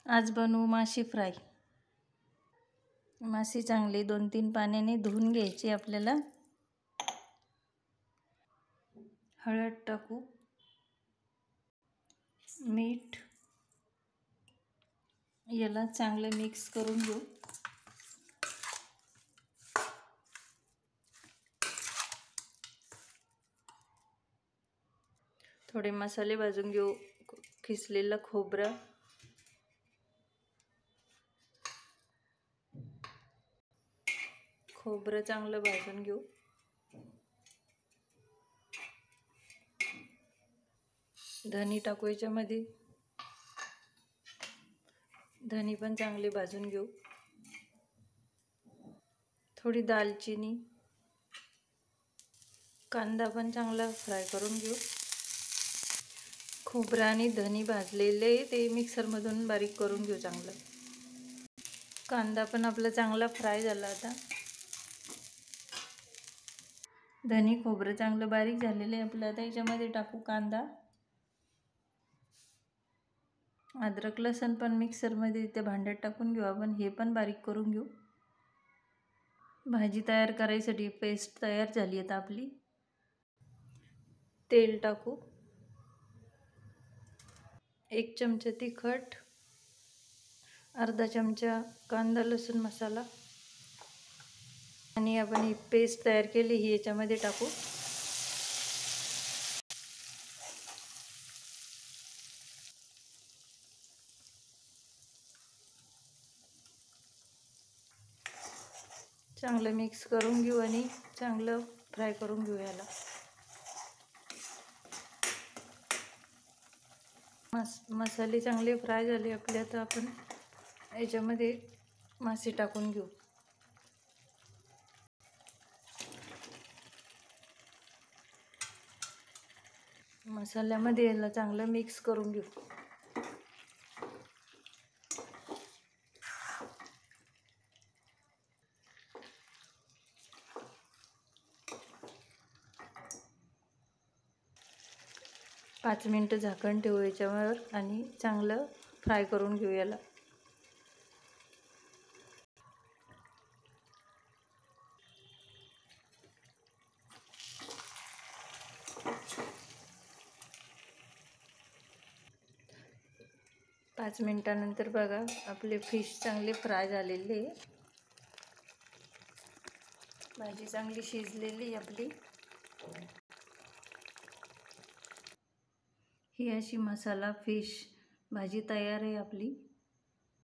आज बनवू माशी फ्राय। माशी चांगली 2-3 पाण्याने धुवून घ्यायची आपल्याला। हळद टाकू, मीठ, याला चांगलं मिक्स करून घेऊ। थोडे मसाले भाजून घेऊ, किसलेलं खोबरं, चांगलं भाजून घेऊ। धनी टाकू याच्यामध्ये, धनी पण चांगले भाजून घेऊ। थोडी दालचिनी, कांदा पण चांगला फ्राय करून घेऊ। खोबरं आणि धनी भाजलेले ते मिक्सरमधून बारीक करून घेऊ चांगलं। कांदा पण आपला चांगला फ्राय झाला आता। धनी खोबरं चांगलं बारीक झालेलं आहे आपलं। आता याच्यामध्ये टाकू कांदा, अद्रक लसूण पण मिक्सरमध्ये त्या भांड्यात टाकून घेऊ आपण, हे पण बारीक करून घेऊ। भाजी तयार करायसाठी पेस्ट तयार झाली आता आपली। तेल टाकू, 1 चमचा तिखट, अर्धा चमचा कांदा लसूण मसाला आणि आपण ही पेस्ट तयार केली ही याच्यामध्ये टाकू। चांगलं मिक्स करून घेऊ आणि चांगलं फ्राय करून घेऊ याला। मसाले चांगले फ्राय झाले आपले। आता आपण याच्यामध्ये मासे टाकून घेऊ। मसाल्यामध्ये याला चांगलं मिक्स करून घेऊ। पाच मिनिटं झाकण ठेवू याच्यावर आणि चांगलं फ्राय करून घेऊ याला। पाच मिनिटानंतर बघा आपले फिश चांगले फ्राय झालेले, भाजी चांगली शिजलेली आपली। ही अशी मसाला फिश भाजी तयार आहे आपली।